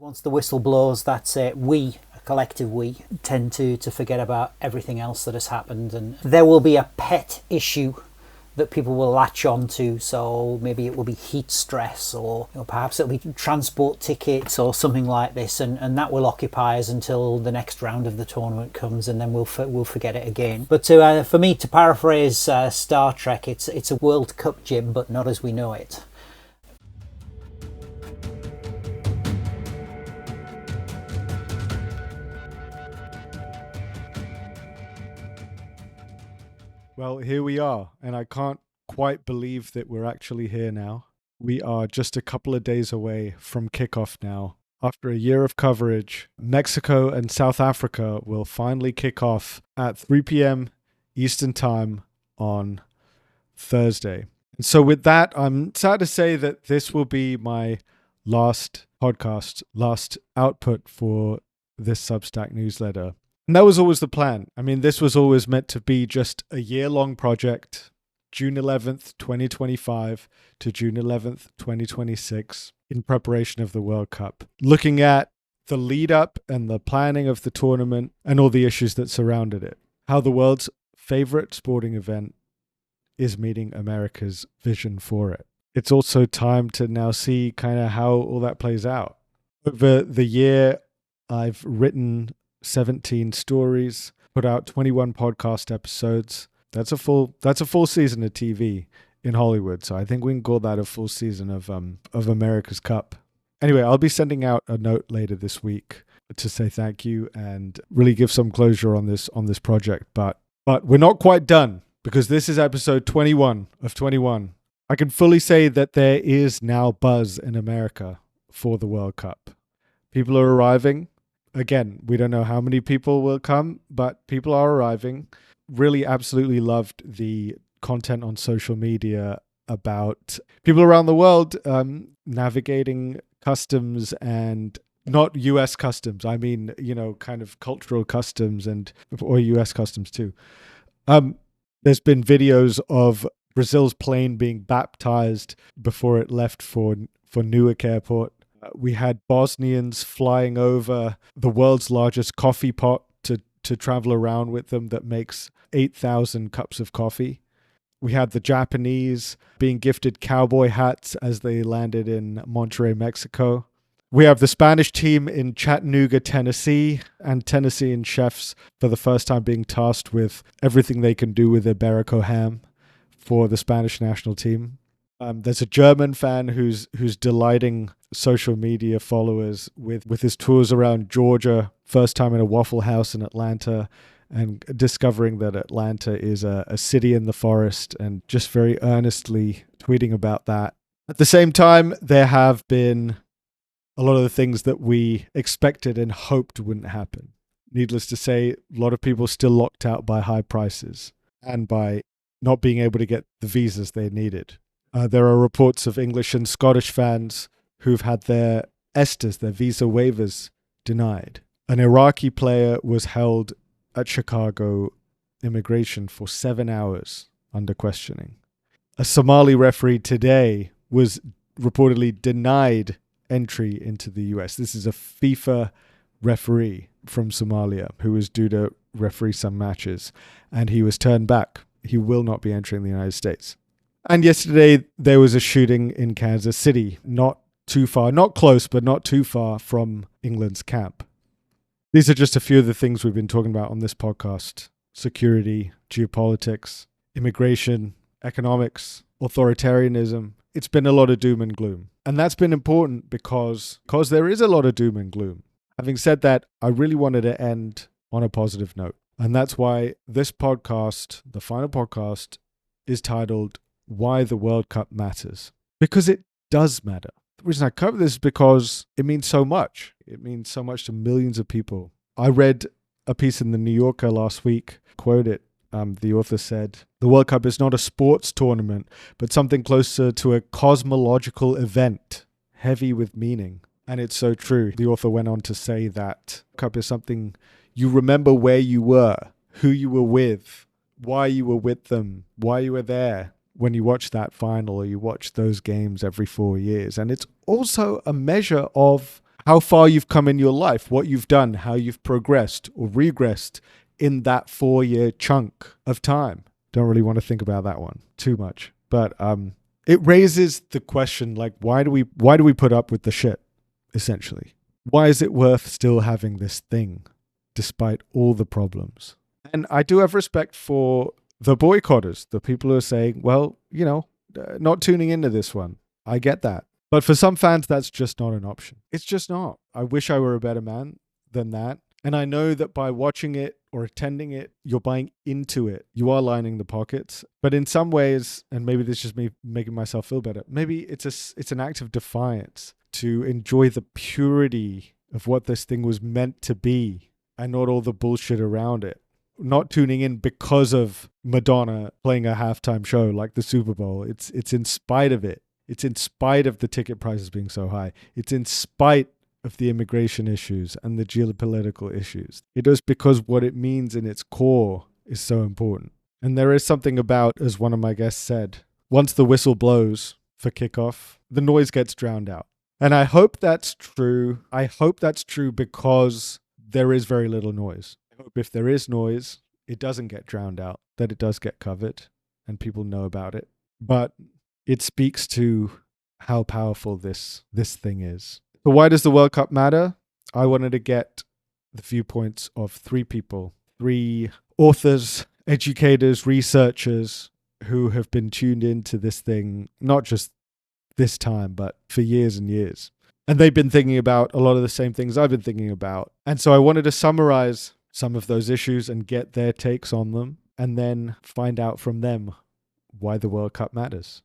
Once the whistle blows, that's it. We, a collective we, tend to forget about everything else that has happened, and there will be a pet issue that people will latch on to. So maybe it will be heat stress, or perhaps it'll be transport tickets or something like this, and that will occupy us until the next round of the tournament comes, and then we'll forget it again. But for me, to paraphrase Star Trek, it's a World Cup, Jim, but not as we know it. Well, here we are, and I can't quite believe that we're actually here now. We are just a couple of days away from kickoff now. After a year of coverage, Mexico and South Africa will finally kick off at 3 p.m. Eastern Time on Thursday. And so with that, I'm sad to say that this will be my last podcast, last output for this Substack newsletter. And that was always the plan. I mean, this was always meant to be just a year-long project, June 11th, 2025 to June 11th, 2026, in preparation of the World Cup. Looking at the lead-up and the planning of the tournament and all the issues that surrounded it. How the world's favorite sporting event is meeting America's vision for it. It's also time to now see kind of how all that plays out. Over the year, I've written 17 stories, put out 21 podcast episodes. That's a full season of TV in Hollywood. So I think we can call that a full season of America's Cup. Anyway, I'll be sending out a note later this week to say thank you and really give some closure on this project. But we're not quite done, because this is episode 21 of 21. I can fully say that there is now buzz in America for the World Cup. People are arriving. Again, we don't know how many people will come, but people are arriving. Really absolutely loved the content on social media about people around the world navigating customs, and not US customs. I mean, kind of cultural customs or US customs too. There's been videos of Brazil's plane being baptized before it left for Newark Airport. We had Bosnians flying over the world's largest coffee pot to travel around with them that makes 8,000 cups of coffee. We had the Japanese being gifted cowboy hats as they landed in Monterrey, Mexico. We have the Spanish team in Chattanooga, Tennessee, and Tennessean chefs for the first time being tasked with everything they can do with Iberico ham for the Spanish national team. There's a German fan who's delighting social media followers with his tours around Georgia, first time in a Waffle House in Atlanta, and discovering that Atlanta is a city in the forest, and just very earnestly tweeting about that. At the same time, there have been a lot of the things that we expected and hoped wouldn't happen. Needless to say, a lot of people still locked out by high prices and by not being able to get the visas they needed. There are reports of English and Scottish fans who've had their ESTAs, their visa waivers, denied. An Iraqi player was held at Chicago immigration for 7 hours under questioning. A Somali referee today was reportedly denied entry into the US. This is a FIFA referee from Somalia who was due to referee some matches, and he was turned back. He will not be entering the United States. And yesterday there was a shooting in Kansas City, not too far, not close, but not too far from England's camp. These are just a few of the things we've been talking about on this podcast: security, geopolitics, immigration, economics, authoritarianism. It's been a lot of doom and gloom. And that's been important because there is a lot of doom and gloom. Having said that, I really wanted to end on a positive note. And that's why this podcast, the final podcast, is titled Why the World Cup Matters. Because it does matter. The reason I cover this is because it means so much. It means so much to millions of people. I read a piece in the New Yorker last week, quote it. The author said, "The World Cup is not a sports tournament, but something closer to a cosmological event, heavy with meaning." And it's so true. The author went on to say that Cup is something you remember where you were, who you were with, why you were with them, why you were there when you watch that final or you watch those games every 4 years. And it's also a measure of how far you've come in your life, what you've done, how you've progressed or regressed in that 4-year chunk of time. Don't really want to think about that one too much, but it raises the question, like, why do we put up with the shit, essentially? Why is it worth still having this thing despite all the problems? And I do have respect for the boycotters, the people who are saying, well, not tuning into this one. I get that. But for some fans, that's just not an option. It's just not. I wish I were a better man than that. And I know that by watching it or attending it, you're buying into it. You are lining the pockets. But in some ways, and maybe this is just me making myself feel better, maybe it's an act of defiance to enjoy the purity of what this thing was meant to be and not all the bullshit around it. Not tuning in because of Madonna playing a halftime show like the Super Bowl. It's in spite of it. It's in spite of the ticket prices being so high. It's in spite of the immigration issues and the geopolitical issues. It is because what it means in its core is so important. And there is something about, as one of my guests said, once the whistle blows for kickoff, the noise gets drowned out. And I hope that's true. I hope that's true because there is very little noise. I hope if there is noise, it doesn't get drowned out, that it does get covered and people know about it. But it speaks to how powerful this thing is. So why does the World Cup matter? I wanted to get the viewpoints of 3 people, 3 authors, educators, researchers who have been tuned into this thing, not just this time, but for years and years. And they've been thinking about a lot of the same things I've been thinking about. And so I wanted to summarize some of those issues and get their takes on them, and then find out from them why the World Cup matters.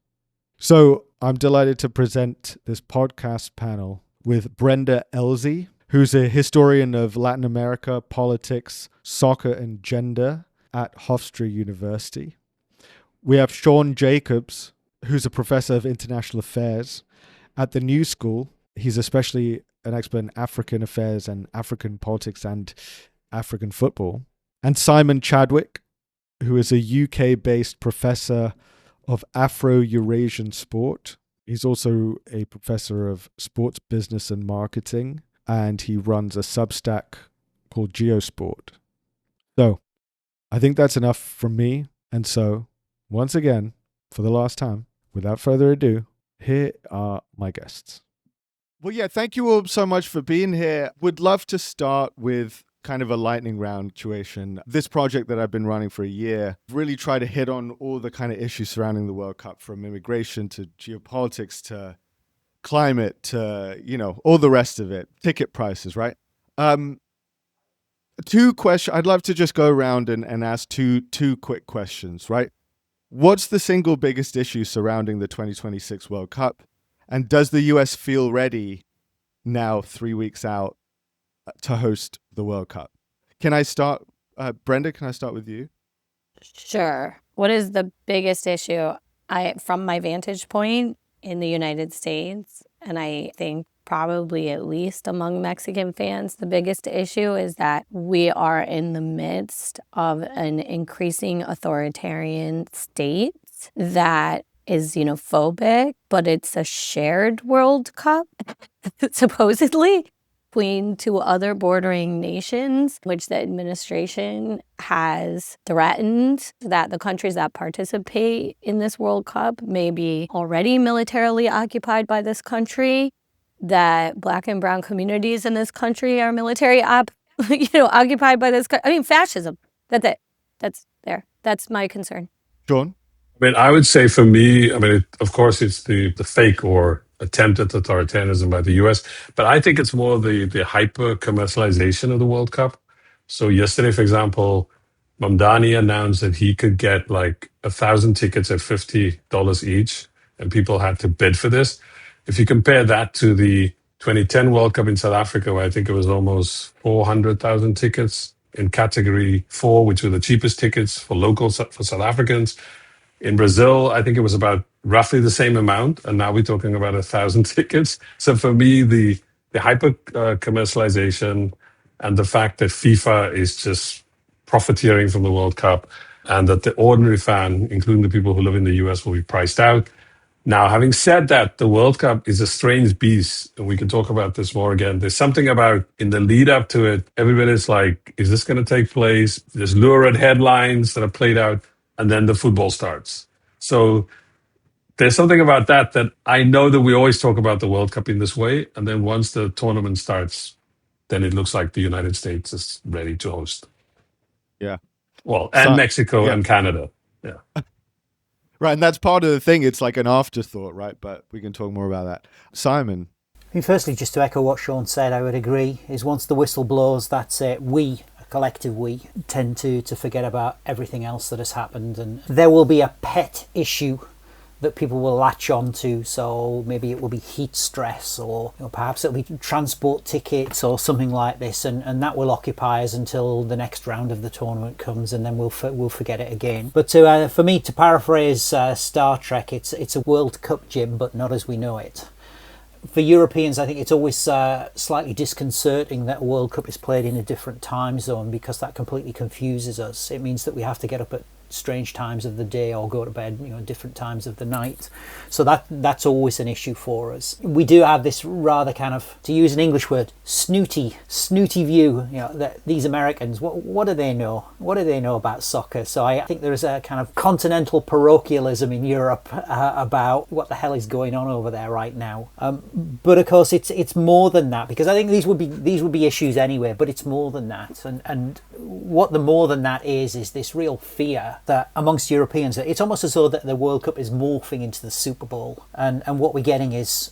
So I'm delighted to present this podcast panel with Brenda Elsie, who's a historian of Latin America, politics, soccer, and gender at Hofstra University. We have Sean Jacobs, who's a professor of international affairs at the New School. He's especially an expert in African affairs and African politics and African football. And Simon Chadwick, who is a UK-based professor of Afro-Eurasian sport. He's also a professor of sports business and marketing, and he runs a Substack called Geosport. So I think that's enough from me. And so, once again, for the last time, without further ado, here are my guests. Well, yeah, thank you all so much for being here. Would love to start with kind of a lightning round situation. This project that I've been running for a year, really try to hit on all the kind of issues surrounding the World Cup, from immigration to geopolitics to climate to, all the rest of it, ticket prices, right? 2 questions. I'd love to just go around and ask two quick questions, right? What's the single biggest issue surrounding the 2026 World Cup? And does the US feel ready now, 3 weeks out, to host the World Cup? Can I start, Brenda, can I start with you? Sure. What is the biggest issue? From my vantage point in the United States, and I think probably at least among Mexican fans, the biggest issue is that we are in the midst of an increasing authoritarian state that is xenophobic, but it's a shared World Cup, supposedly, between 2 other bordering nations, which the administration has threatened that the countries that participate in this World Cup may be already militarily occupied by this country, that Black and brown communities in this country are military occupied by this country. I mean, fascism. That's it. That's there. That's my concern. Sean? I would say for me, of course, it's the fake or attempted authoritarianism by the US, but I think it's more the hyper commercialization of the World Cup. So yesterday, for example, Mamdani announced that he could get like 1,000 tickets at $50 each, and people had to bid for this. If you compare that to the 2010 World Cup in South Africa, where I think it was almost 400,000 tickets in category 4, which were the cheapest tickets for locals, for South Africans. In Brazil, I think it was about roughly the same amount, and now we're talking about 1,000 tickets. So for me, the hyper commercialization and the fact that FIFA is just profiteering from the World Cup, and that the ordinary fan, including the people who live in the US, will be priced out. Now, having said that, the World Cup is a strange beast, and we can talk about this more again. There's something about in the lead up to it, everybody's like, is this going to take place? There's lurid headlines that are played out, and then the football starts. So there's something about that I know that we always talk about the World Cup in this way, and then once the tournament starts, then it looks like the United States is ready to host. Yeah. Well, and So, Mexico yeah. and Canada. Yeah. Right. And that's part of the thing. It's like an afterthought, right? But we can talk more about that. Simon. I mean, firstly, just to echo what Sean said, I would agree, is once the whistle blows, that's it. We, a collective we, tend to forget about everything else that has happened. And there will be a pet issue that people will latch on to. So maybe it will be heat stress, or perhaps it'll be transport tickets or something like this, and that will occupy us until the next round of the tournament comes, and then we'll forget it again. But for me, to paraphrase Star Trek, it's a World Cup, Jim, but not as we know it. For Europeans, I think it's always slightly disconcerting that a World Cup is played in a different time zone, because that completely confuses us. It means that we have to get up at strange times of the day or go to bed, different times of the night. So that's always an issue for us. We do have this rather kind of, to use an English word, snooty view, that these Americans, what do they know? What do they know about soccer? So I think there is a kind of continental parochialism in Europe about what the hell is going on over there right now. But of course, it's more than that, because I think these would be issues anyway. But it's more than that, and what the more than that is this real fear that amongst Europeans, it's almost as though that the World Cup is morphing into the Super Bowl, and what we're getting is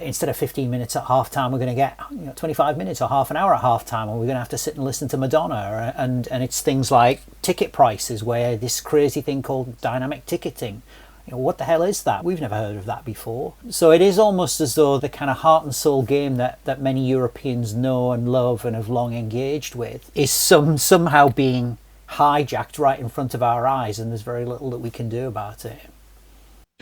instead of 15 minutes at half time, we're going to get 25 minutes or half an hour at half time, and we're going to have to sit and listen to Madonna, and it's things like ticket prices, where this crazy thing called dynamic ticketing. What the hell is that? We've never heard of that before. So it is almost as though the kind of heart and soul game that many Europeans know and love and have long engaged with is somehow being hijacked right in front of our eyes, and there's very little that we can do about it.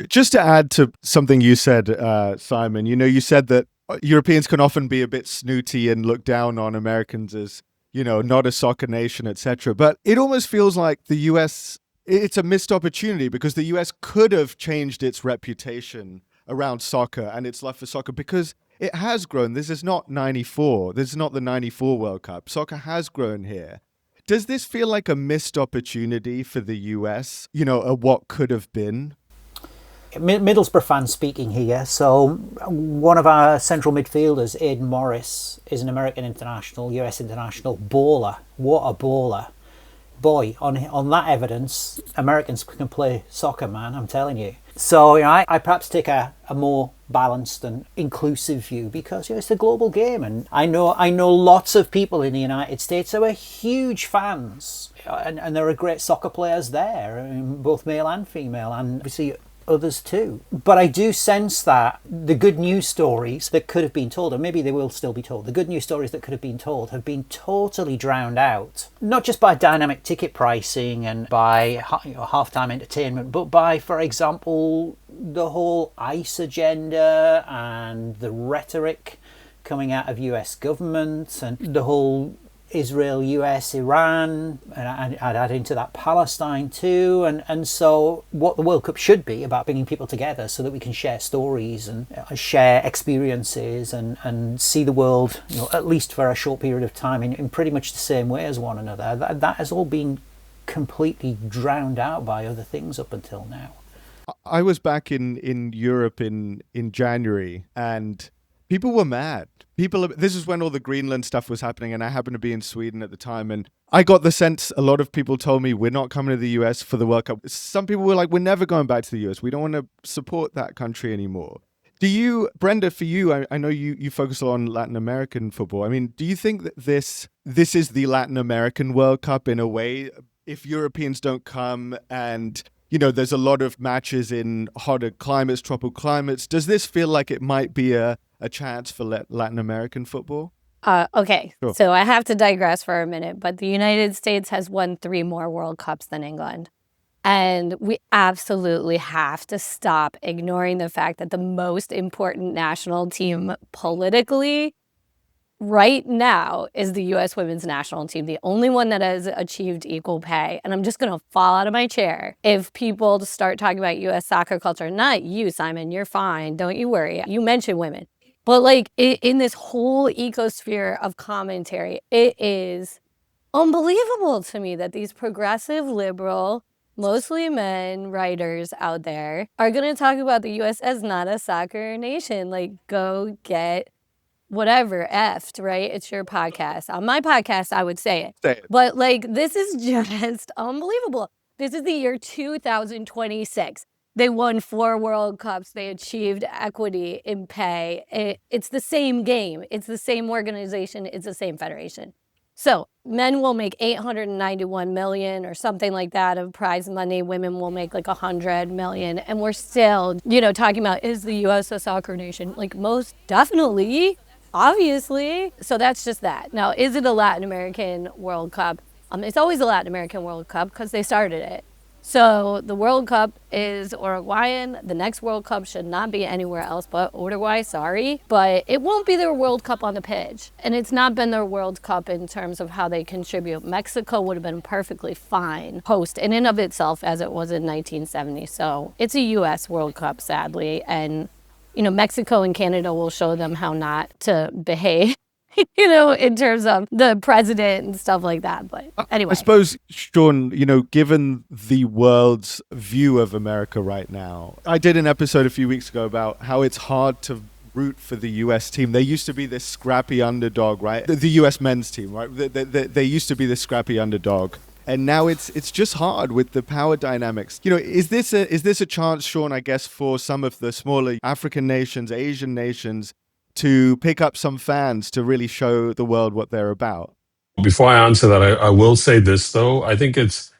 Just to add to something you said, Simon, you said that Europeans can often be a bit snooty and look down on Americans as, not a soccer nation, etc. But it almost feels like the US, it's a missed opportunity, because the US could have changed its reputation around soccer and its love for soccer, because it has grown. This is not 94. This is not the 94 World Cup. Soccer has grown here. Does this feel like a missed opportunity for the US, a what could have been? Middlesbrough fan speaking here. So one of our central midfielders, Aidan Morris, is an American international, US international, baller. What a baller. Boy, on that evidence, Americans can play soccer, man, I'm telling you. So I perhaps take a more balanced and inclusive view, because it's a global game, and I know lots of people in the United States who are huge fans, and there are great soccer players there, both male and female, and obviously others too. But I do sense that the good news stories that could have been told, or maybe they will still be told, the good news stories that could have been told have been totally drowned out, not just by dynamic ticket pricing and by halftime entertainment, but by, for example, the whole ICE agenda and the rhetoric coming out of US government, and the whole Israel, US, Iran, and I'd add into that Palestine too. And so what the World Cup should be about bringing people together so that we can share stories and share experiences and see the world, at least for a short period of time, in pretty much the same way as one another. That has all been completely drowned out by other things up until now. I was back in Europe in January, and people were mad. This is when all the Greenland stuff was happening, and I happened to be in Sweden at the time, and I got the sense a lot of people told me, we're not coming to the US for the World Cup. Some people were like, we're never going back to the US. We don't want to support that country anymore. Do you, Brenda, for you, I know you focus on Latin American football. I mean, do you think that this is the Latin American World Cup in a way? If Europeans don't come and there's a lot of matches in hotter climates, tropical climates, does this feel like it might be a chance for Latin American football? Okay, Sure. So I have to digress for a minute, but the United States has won 3 more World Cups than England. And we absolutely have to stop ignoring the fact that the most important national team politically right now is the U.S. women's national team, the only one that has achieved equal pay. And I'm just going to fall out of my chair if people start talking about U.S. soccer culture. Not you, Simon, you're fine. Don't you worry. You mentioned women. But like in this whole ecosphere of commentary, it is unbelievable to me that these progressive liberal, mostly men writers out there are going to talk about the U.S. as not a soccer nation. Like, go get whatever, effed, right? It's your podcast. On my podcast, I would say it. Say it. But like, this is just unbelievable. This is the year 2026. They won 4 World Cups. They achieved equity in pay. It's the same game. It's the same organization. It's the same federation. So men will make 891 million or something like that of prize money. Women will make like 100 million. And we're still, talking about, is the U.S. a soccer nation? Like, most definitely, obviously. So that's just that. Now, is it a Latin American World Cup? It's always a Latin American World Cup because they started it. So the World Cup is Uruguayan. The next World Cup should not be anywhere else but Uruguay, sorry. But it won't be their World Cup on the pitch. And it's not been their World Cup in terms of how they contribute. Mexico would have been perfectly fine host in and of itself as it was in 1970. So it's a U.S. World Cup, sadly. And, Mexico and Canada will show them how not to behave. In terms of the president and stuff like that. But anyway. I suppose, Sean, given the world's view of America right now, I did an episode a few weeks ago about how it's hard to root for the U.S. team. They used to be this scrappy underdog, right? The U.S. men's team, right? They used to be this scrappy underdog. And now it's just hard with the power dynamics. Is this a chance, Sean, I guess, for some of the smaller African nations, Asian nations, to pick up some fans to really show the world what they're about? Before I answer that, I will say this, though. I think it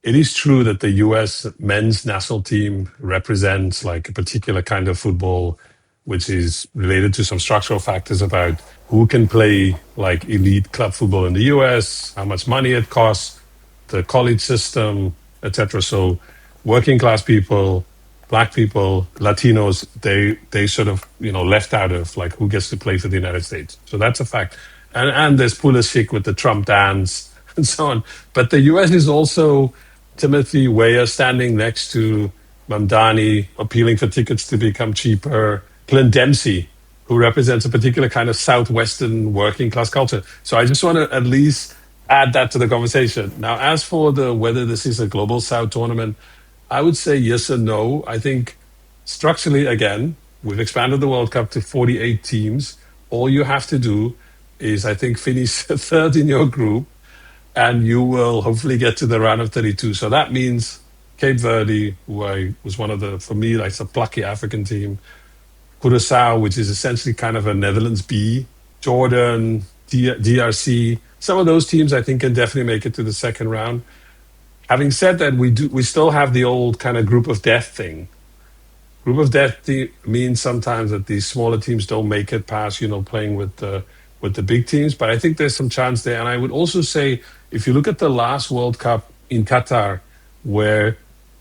is true that the US men's national team represents like a particular kind of football, which is related to some structural factors about who can play like elite club football in the US, how much money it costs, the college system, etc. So working class people, black people, Latinos, they sort of left out of like who gets to play for the United States. So that's a fact. And there's Pulisic with the Trump dance and so on. But the US is also Timothy Weah standing next to Mamdani, appealing for tickets to become cheaper. Clint Dempsey, who represents a particular kind of Southwestern working class culture. So I just want to at least add that to the conversation. Now, as for whether this is a Global South tournament, I would say yes and no. I think structurally, again, we've expanded the World Cup to 48 teams. All you have to do is, I think, finish third in your group, and you will hopefully get to the round of 32. So that means Cape Verde, who was one of for me, like a plucky African team, Curaçao, which is essentially kind of a Netherlands B, Jordan, DRC. Some of those teams, I think, can definitely make it to the second round. Having said that, we still have the old kind of group of death thing. Group of death means sometimes that these smaller teams don't make it past, playing with the big teams. But I think there's some chance there. And I would also say, if you look at the last World Cup in Qatar, where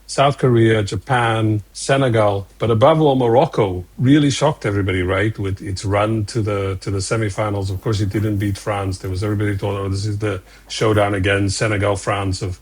South Korea, Japan, Senegal, but above all Morocco really shocked everybody, right? With its run to the semifinals. Of course, it didn't beat France. There was everybody thought, oh, this is the showdown again, Senegal, France of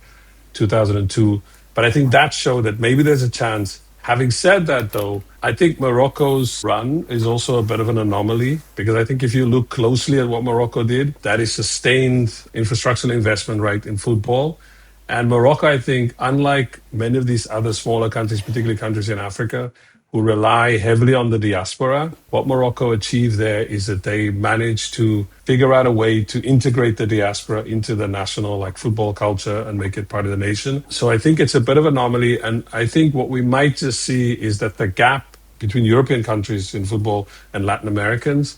2002. But I think that showed that maybe there's a chance. Having said that, though, I think Morocco's run is also a bit of an anomaly, because I think if you look closely at what Morocco did, that is sustained infrastructural investment, right, in football. And Morocco, I think, unlike many of these other smaller countries, particularly countries in Africa, who rely heavily on the diaspora, what Morocco achieved there is that they managed to figure out a way to integrate the diaspora into the national football culture and make it part of the nation. So I think it's a bit of an anomaly. And I think what we might just see is that the gap between European countries in football and Latin Americans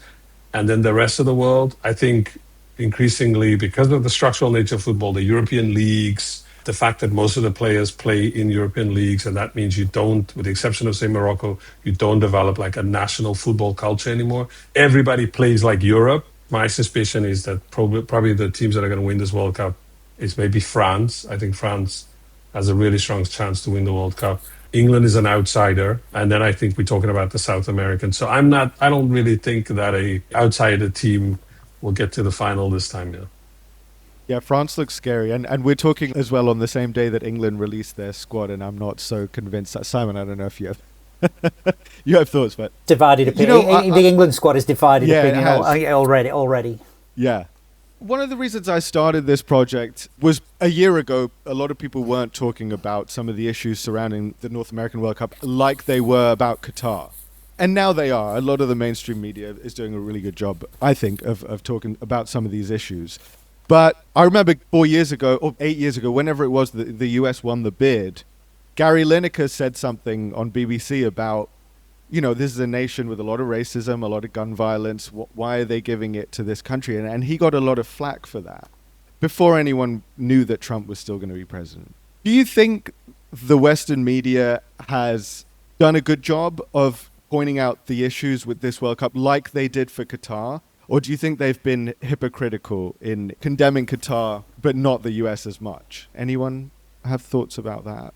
and then the rest of the world, I think increasingly, because of the structural nature of football, the European leagues, the fact that most of the players play in European leagues, and that means you don't, with the exception of, say, Morocco, you don't develop a national football culture anymore. Everybody plays like Europe. My suspicion is that probably the teams that are going to win this World Cup is maybe France. I think France has a really strong chance to win the World Cup. England is an outsider. And then I think we're talking about the South Americans. So I don't really think that a outsider team we'll get to the final this time. Yeah. Yeah, France looks scary. And we're talking as well on the same day that England released their squad, and I'm not so convinced that Simon, I don't know if you have you have thoughts, but Divided opinion. The England squad is divided opinion already. Yeah. One of the reasons I started this project was a year ago, a lot of people weren't talking about some of the issues surrounding the North American World Cup like they were about Qatar. And now they are. A lot of the mainstream media is doing a really good job, I think, of talking about some of these issues. But I remember 4 years ago, or 8 years ago, whenever it was the US won the bid, Gary Lineker said something on BBC about, this is a nation with a lot of racism, a lot of gun violence. Why are they giving it to this country? And he got a lot of flack for that before anyone knew that Trump was still going to be president. Do you think the Western media has done a good job of pointing out the issues with this World Cup like they did for Qatar? Or do you think they've been hypocritical in condemning Qatar, but not the US as much? Anyone have thoughts about that?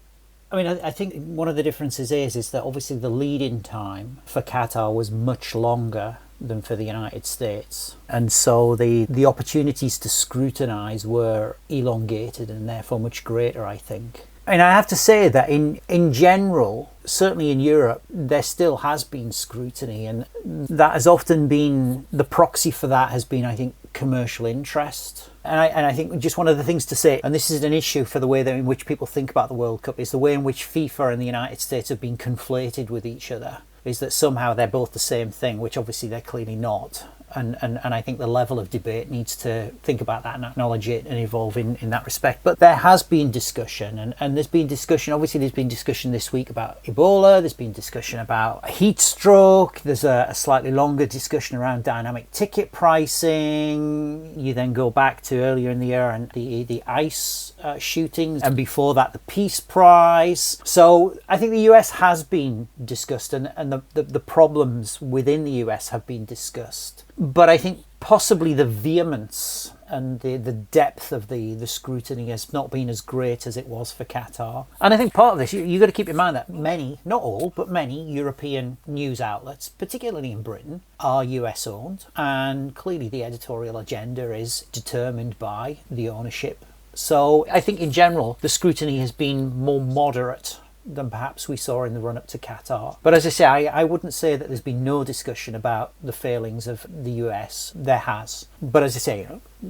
I mean, I think one of the differences is that obviously the lead-in time for Qatar was much longer than for the United States. And so the opportunities to scrutinise were elongated and therefore much greater, I think. And I have to say that in general, certainly in Europe, there still has been scrutiny, and that has often been, the proxy for that has been, I think, commercial interest. And I think just one of the things to say, and this is an issue for the way that in which people think about the World Cup, is the way in which FIFA and the United States have been conflated with each other, is that somehow they're both the same thing, which obviously they're clearly not. And I think the level of debate needs to think about that and acknowledge it and evolve in that respect. But there has been discussion, and there's been discussion, obviously there's been discussion this week about Ebola, there's been discussion about heat stroke, there's a slightly longer discussion around dynamic ticket pricing. You then go back to earlier in the year and the ICE shootings, and before that the Peace Prize. So I think the US has been discussed, and the problems within the US have been discussed. But I think possibly the vehemence and the depth of the scrutiny has not been as great as it was for Qatar. And I think part of this, you've got to keep in mind that many, not all, but many European news outlets, particularly in Britain, are US owned. And clearly the editorial agenda is determined by the ownership. So I think in general, the scrutiny has been more moderate than perhaps we saw in the run-up to Qatar. But as I say, I wouldn't say that there's been no discussion about the failings of the US. There has. But as I say,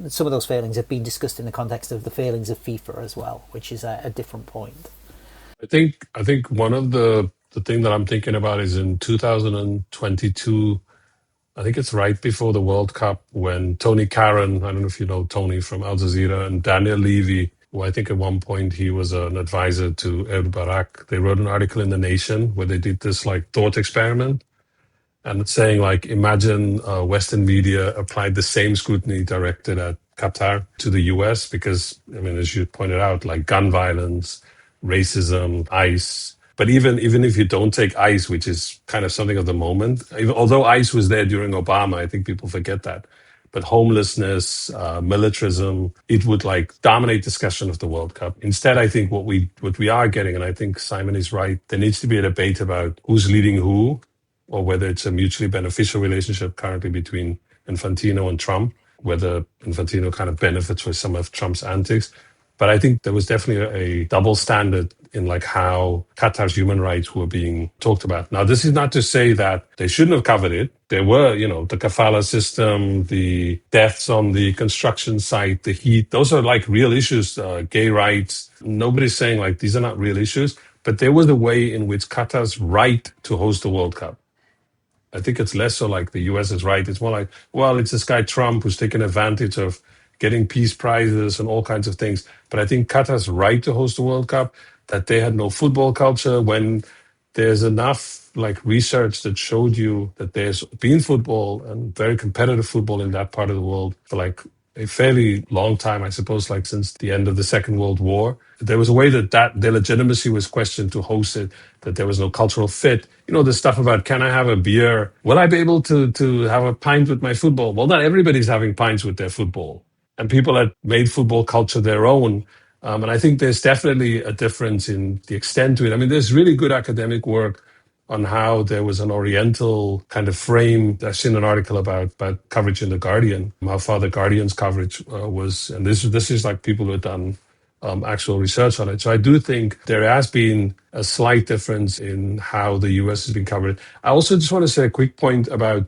some of those failings have been discussed in the context of the failings of FIFA as well, which is a different point. I think one of the thing that I'm thinking about is in 2022, I think it's right before the World Cup, when Tony Karan, I don't know if you know Tony from Al Jazeera, and Daniel Levy, who I think at one point he was an advisor to Ehud Barak, they wrote an article in The Nation where they did this like thought experiment. And it's saying like, imagine Western media applied the same scrutiny directed at Qatar to the US, because, I mean, as you pointed out, like gun violence, racism, ICE. But even if you don't take ICE, which is kind of something of the moment, although ICE was there during Obama, I think people forget that. But homelessness, militarism, it would like dominate discussion of the World Cup. Instead, I think what we are getting, and I think Simon is right, there needs to be a debate about who's leading who, or whether it's a mutually beneficial relationship currently between Infantino and Trump, whether Infantino kind of benefits from some of Trump's antics. But I think there was definitely a double standard in like how Qatar's human rights were being talked about. Now, this is not to say that they shouldn't have covered it. There were, the kafala system, the deaths on the construction site, the heat. Those are like real issues, gay rights. Nobody's saying like these are not real issues. But there was a way in which Qatar's right to host the World Cup. I think it's less so like the US is right. It's more like, well, it's this guy Trump who's taken advantage of getting peace prizes and all kinds of things. But I think Qatar's right to host the World Cup, that they had no football culture, when there's enough like research that showed you that there's been football and very competitive football in that part of the world for like a fairly long time, I suppose, like since the end of the Second World War. There was a way that their legitimacy was questioned to host it, that there was no cultural fit. The stuff about, can I have a beer? Will I be able to have a pint with my football? Well, not everybody's having pints with their football. And people had made football culture their own. And I think there's definitely a difference in the extent to it. I mean, there's really good academic work on how there was an Oriental kind of frame. I've seen an article about coverage in The Guardian, how far the Guardian's coverage was. And this is like people who have done actual research on it. So I do think there has been a slight difference in how the US has been covered. I also just want to say a quick point about,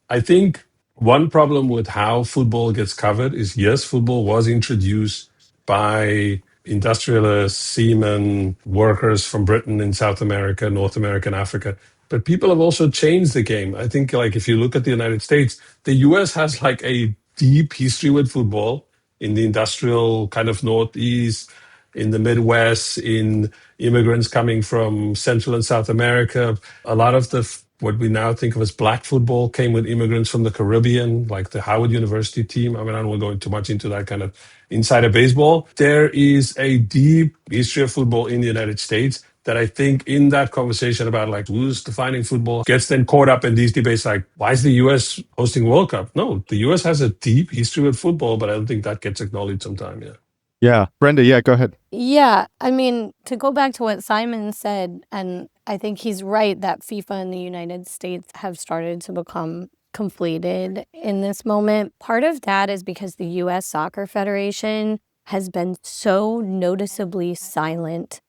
I think one problem with how football gets covered is, yes, football was introduced by industrialists, seamen, workers from Britain in South America, North America, and Africa. But people have also changed the game. I think, like, if you look at the United States, the US has like a deep history with football in the industrial kind of Northeast, in the Midwest, in immigrants coming from Central and South America. A lot of what we now think of as black football came with immigrants from the Caribbean, like the Howard University team. I mean, I don't want to go too much into that kind of insider baseball. There is a deep history of football in the United States that I think in that conversation about like who's defining football gets then caught up in these debates like, why is the US hosting World Cup? No, the US has a deep history with football, but I don't think that gets acknowledged sometimes. Yeah. Yeah. Brenda, yeah, go ahead. Yeah, I mean, to go back to what Simon said, and I think he's right that FIFA and the United States have started to become conflated in this moment. Part of that is because the U.S. Soccer Federation has been so noticeably silent.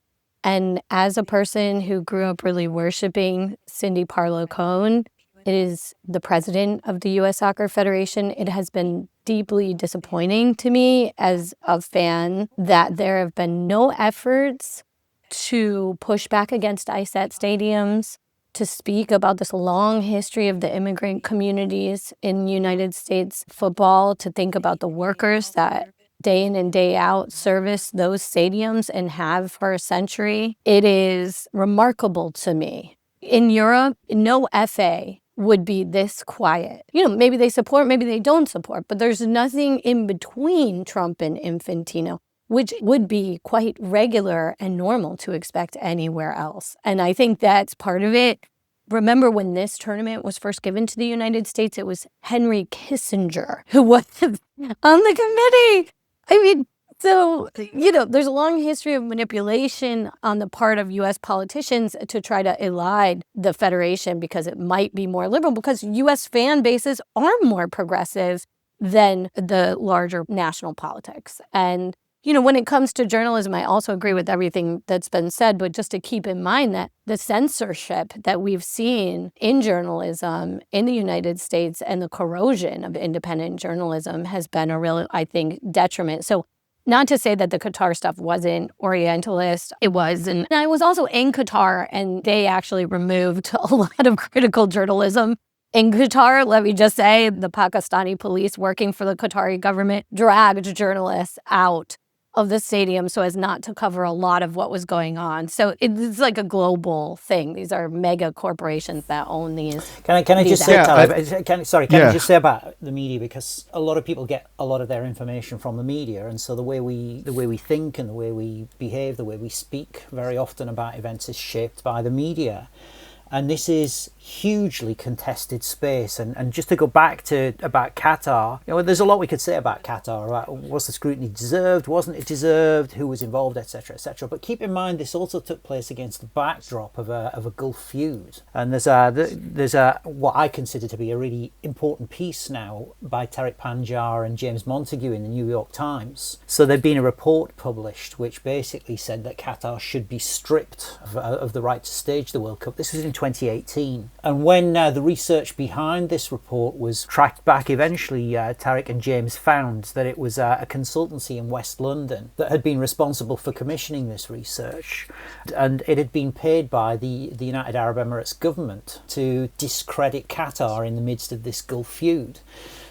And as a person who grew up really worshiping Cindy Parlow Cone, it is the president of the U.S. Soccer Federation. It has been deeply disappointing to me as a fan that there have been no efforts to push back against ICE at stadiums, to speak about this long history of the immigrant communities in United States football, to think about the workers that day in and day out service those stadiums and have for a century. It is remarkable to me. In Europe, no FA would be this quiet. You know, maybe they support, maybe they don't support, but there's nothing in between Trump and Infantino, which would be quite regular and normal to expect anywhere else. And I think that's part of it. Remember when this tournament was first given to the United States, it was Henry Kissinger who was on the committee. I mean, so, you know, there's a long history of manipulation on the part of U.S. politicians to try to elide the Federation because it might be more liberal, because U.S. fan bases are more progressive than the larger national politics. And, you know, when it comes to journalism, I also agree with everything that's been said, but just to keep in mind that the censorship that we've seen in journalism in the United States and the corrosion of independent journalism has been a real, I think, detriment. So not to say that the Qatar stuff wasn't Orientalist, it was. And I was also in Qatar, and they actually removed a lot of critical journalism. In Qatar, let me just say, the Pakistani police working for the Qatari government dragged journalists out of the stadium so as not to cover a lot of what was going on. So it's like a global thing. These are mega corporations that own these. Can I just say, can I just say about the media, because a lot of people get a lot of their information from the media, and so the way we think and the way we behave, the way we speak very often about events is shaped by the media. And this is hugely contested space. And just to go back to about Qatar, you know, there's a lot we could say about Qatar. About was the scrutiny deserved? Wasn't it deserved? Who was involved, etc., etc. But keep in mind, this also took place against the backdrop of a Gulf feud. And there's a what I consider to be a really important piece now by Tariq Panjar and James Montague in the New York Times. So there'd been a report published which basically said that Qatar should be stripped of the right to stage the World Cup. This was in 2018. And when the research behind this report was tracked back, eventually Tariq and James found that it was a consultancy in West London that had been responsible for commissioning this research. And it had been paid by the United Arab Emirates government to discredit Qatar in the midst of this Gulf feud.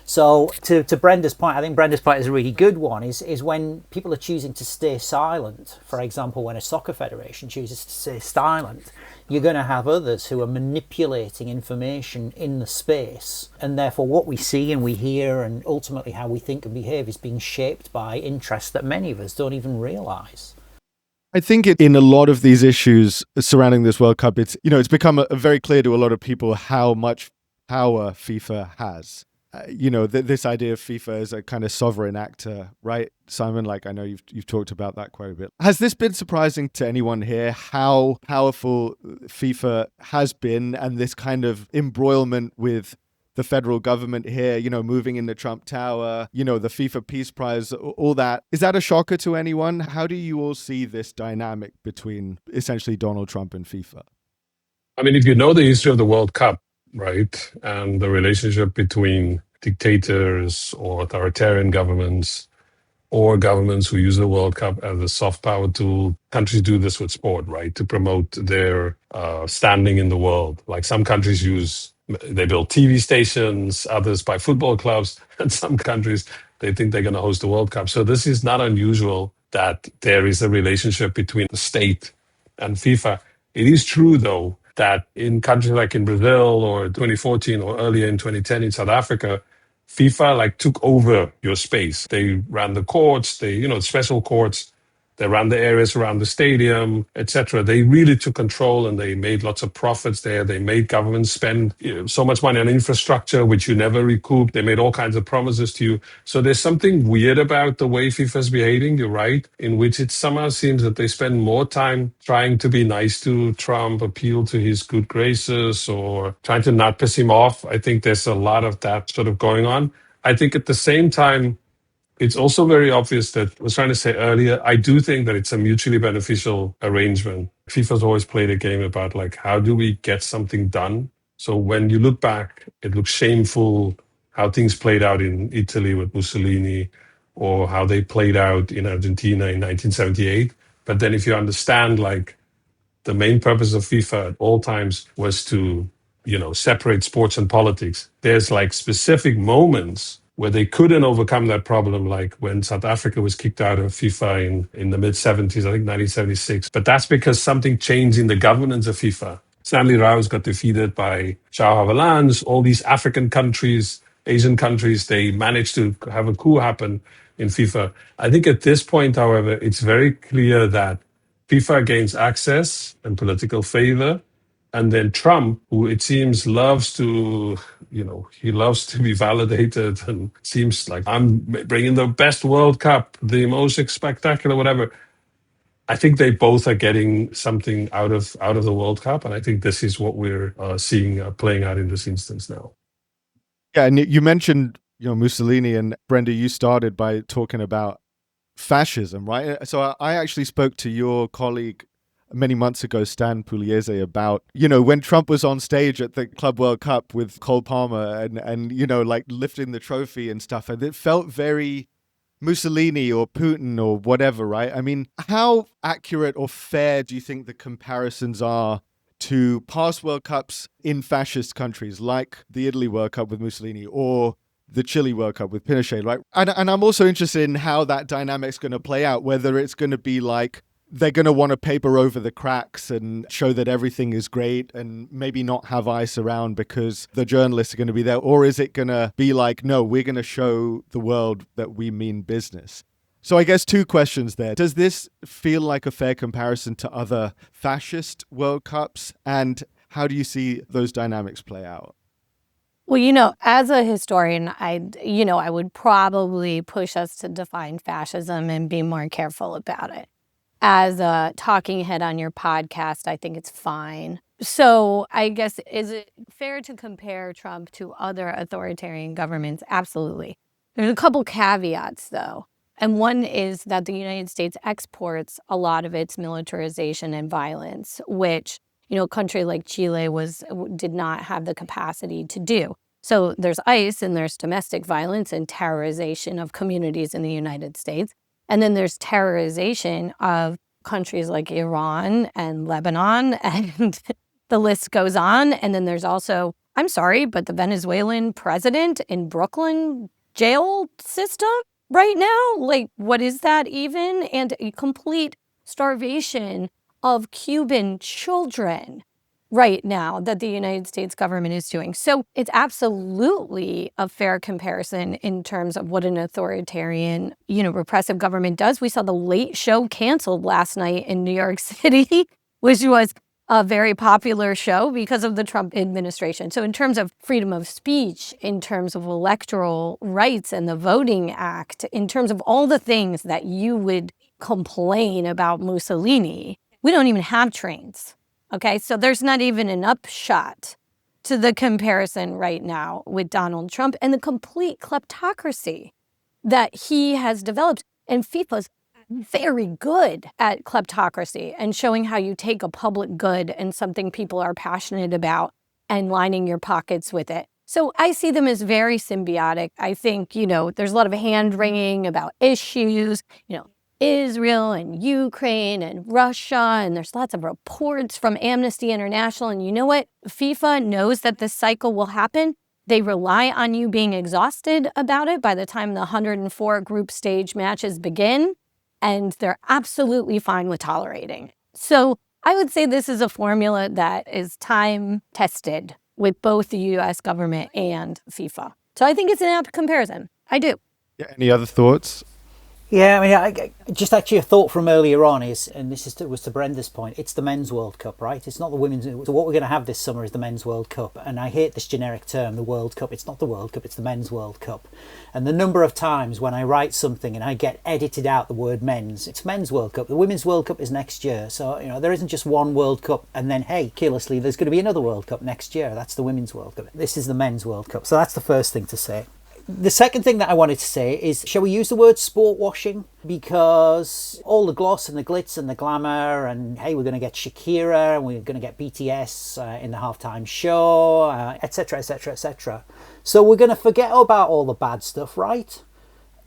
So to Brenda's point, I think Brenda's point is a really good one, is when people are choosing to stay silent. For example, when a soccer federation chooses to stay silent, you're going to have others who are manipulating information in the space. And therefore what we see and we hear and ultimately how we think and behave is being shaped by interests that many of us don't even realise. I think in a lot of these issues surrounding this World Cup, it's become very clear to a lot of people how much power FIFA has. this idea of FIFA as a kind of sovereign actor, right, Simon? Like, I know you've talked about that quite a bit. Has this been surprising to anyone here, how powerful FIFA has been, and this kind of embroilment with the federal government here, moving in the Trump Tower, the FIFA Peace Prize, all that? Is that a shocker to anyone? How do you all see this dynamic between essentially Donald Trump and FIFA? I mean, if you know the history of the World Cup, right, and the relationship between dictators or authoritarian governments or governments who use the World Cup as a soft power tool. Countries do this with sport, right, to promote their standing in the world. Like some countries they build TV stations, others buy football clubs, and some countries, they think they're going to host the World Cup. So this is not unusual that there is a relationship between the state and FIFA. It is true, though, that in countries like in Brazil or 2014 or earlier in 2010 in South Africa, FIFA took over your space. They ran the courts, special courts. They ran the areas around the stadium, etc. They really took control and they made lots of profits there. They made governments spend so much money on infrastructure, which you never recoup. They made all kinds of promises to you. So there's something weird about the way FIFA is behaving, you're right, in which it somehow seems that they spend more time trying to be nice to Trump, appeal to his good graces, or trying to not piss him off. I think there's a lot of that sort of going on. I think at the same time, it's also very obvious that I was trying to say earlier, I do think that it's a mutually beneficial arrangement. FIFA's always played a game about how do we get something done? So when you look back, it looks shameful how things played out in Italy with Mussolini or how they played out in Argentina in 1978. But then if you understand the main purpose of FIFA at all times was to, separate sports and politics. There's specific moments where they couldn't overcome that problem, like when South Africa was kicked out of FIFA in the mid-70s, I think 1976. But that's because something changed in the governance of FIFA. Stanley Rouse got defeated by João Havelange. All these African countries, Asian countries, they managed to have a coup happen in FIFA. I think at this point, however, it's very clear that FIFA gains access and political favor. And then Trump, who it seems loves to, he loves to be validated and seems like I'm bringing the best World Cup, the most spectacular, whatever. I think they both are getting something out of the World Cup. And I think this is what we're seeing playing out in this instance now. Yeah, and you mentioned, Mussolini, and Brenda, you started by talking about fascism, right? So I actually spoke to your colleague many months ago, Stan Pugliese, about, when Trump was on stage at the Club World Cup with Cole Palmer and lifting the trophy and stuff. And it felt very Mussolini or Putin or whatever, right? I mean, how accurate or fair do you think the comparisons are to past World Cups in fascist countries like the Italy World Cup with Mussolini or the Chile World Cup with Pinochet, right? And I'm also interested in how that dynamic's going to play out, whether it's going to be they're going to want to paper over the cracks and show that everything is great and maybe not have ice around because the journalists are going to be there, or is it going to be no, we're going to show the world that we mean business? So I guess two questions there. Does this feel like a fair comparison to other fascist World Cups? And how do you see those dynamics play out? Well, as a historian, I would probably push us to define fascism and be more careful about it. As a talking head on your podcast, I think it's fine. So I guess, is it fair to compare Trump to other authoritarian governments? Absolutely. There's a couple caveats, though. And one is that the United States exports a lot of its militarization and violence, which, a country like Chile did not have the capacity to do. So there's ICE and there's domestic violence and terrorization of communities in the United States. And then there's terrorization of countries like Iran and Lebanon, and the list goes on. And then there's also, I'm sorry, but the Venezuelan president in Brooklyn jail system right now, what is that even? And a complete starvation of Cuban children right now that the United States government is doing. So it's absolutely a fair comparison in terms of what an authoritarian, repressive government does. We saw the Late Show canceled last night in New York City, which was a very popular show because of the Trump administration. So in terms of freedom of speech, in terms of electoral rights and the Voting Act, in terms of all the things that you would complain about Mussolini, we don't even have trains. Okay, so there's not even an upshot to the comparison right now with Donald Trump and the complete kleptocracy that he has developed. And FIFA's very good at kleptocracy and showing how you take a public good and something people are passionate about and lining your pockets with it. So I see them as very symbiotic. I think, there's a lot of hand-wringing about issues, Israel and Ukraine and Russia, and there's lots of reports from Amnesty International. And you know what? FIFA knows that this cycle will happen. They rely on you being exhausted about it by the time the 104 group stage matches begin, and they're absolutely fine with tolerating it. So I would say this is a formula that is time-tested with both the U.S. government and FIFA. So I think it's an apt comparison. I do. Yeah, any other thoughts? Yeah, I just actually a thought from earlier on is, and was to Brenda's point, it's the men's World Cup, right? It's not the women's. So what we're going to have this summer is the men's World Cup. And I hate this generic term, the World Cup. It's not the World Cup, it's the men's World Cup. And the number of times when I write something and I get edited out the word men's, it's men's World Cup. The women's World Cup is next year. So, there isn't just one World Cup and then, hey, carelessly, there's going to be another World Cup next year. That's the women's World Cup. This is the men's World Cup. So that's the first thing to say. The second thing that I wanted to say is, shall we use the word sport washing? Because all the gloss and the glitz and the glamour and, hey, we're going to get Shakira and we're going to get BTS in the halftime show, etc., etc., etc. So we're going to forget about all the bad stuff, right?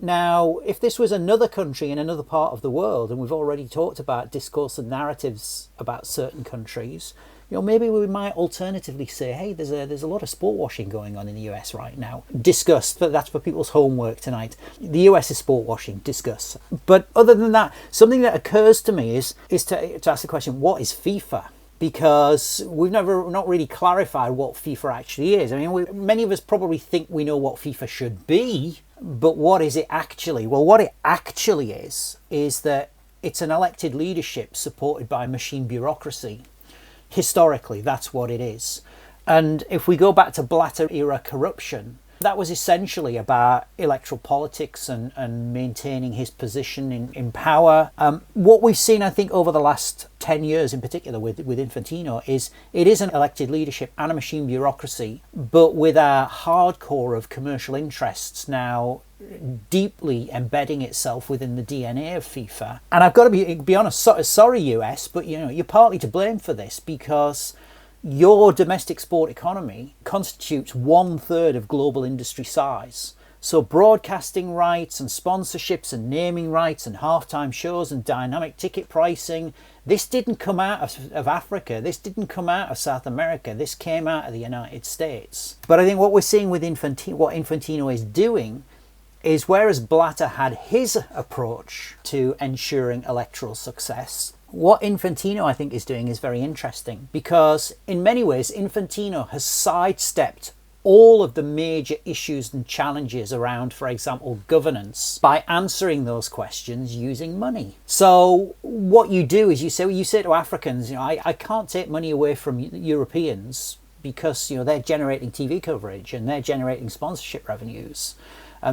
Now, if this was another country in another part of the world, and we've already talked about discourse and narratives about certain countries, maybe we might alternatively say, hey, there's a lot of sport washing going on in the US right now. Discuss, but that's for people's homework tonight. The US is sport washing, discuss. But other than that, something that occurs to me is to ask the question, what is FIFA? Because we've not really clarified what FIFA actually is. Many of us probably think we know what FIFA should be, but what is it actually? Well, what it actually is that it's an elected leadership supported by machine bureaucracy. Historically, that's what it is. And if we go back to Blatter era corruption, that was essentially about electoral politics and maintaining his position in power. What we've seen, I think, over the last 10 years in particular with Infantino is it is an elected leadership and a machine bureaucracy, but with a hardcore of commercial interests now deeply embedding itself within the DNA of FIFA. And I've got to be honest, sorry US, but you're partly to blame for this, because your domestic sport economy constitutes 1/3 of global industry size. So broadcasting rights and sponsorships and naming rights and halftime shows and dynamic ticket pricing, this didn't come out of Africa. This didn't come out of South America. This came out of the United States. But I think what we're seeing with what Infantino is doing is, whereas Blatter had his approach to ensuring electoral success, what Infantino, I think, is doing is very interesting, because in many ways Infantino has sidestepped all of the major issues and challenges around, for example, governance, by answering those questions using money. So what you do is you say to Africans, I can't take money away from Europeans because they're generating TV coverage and they're generating sponsorship revenues.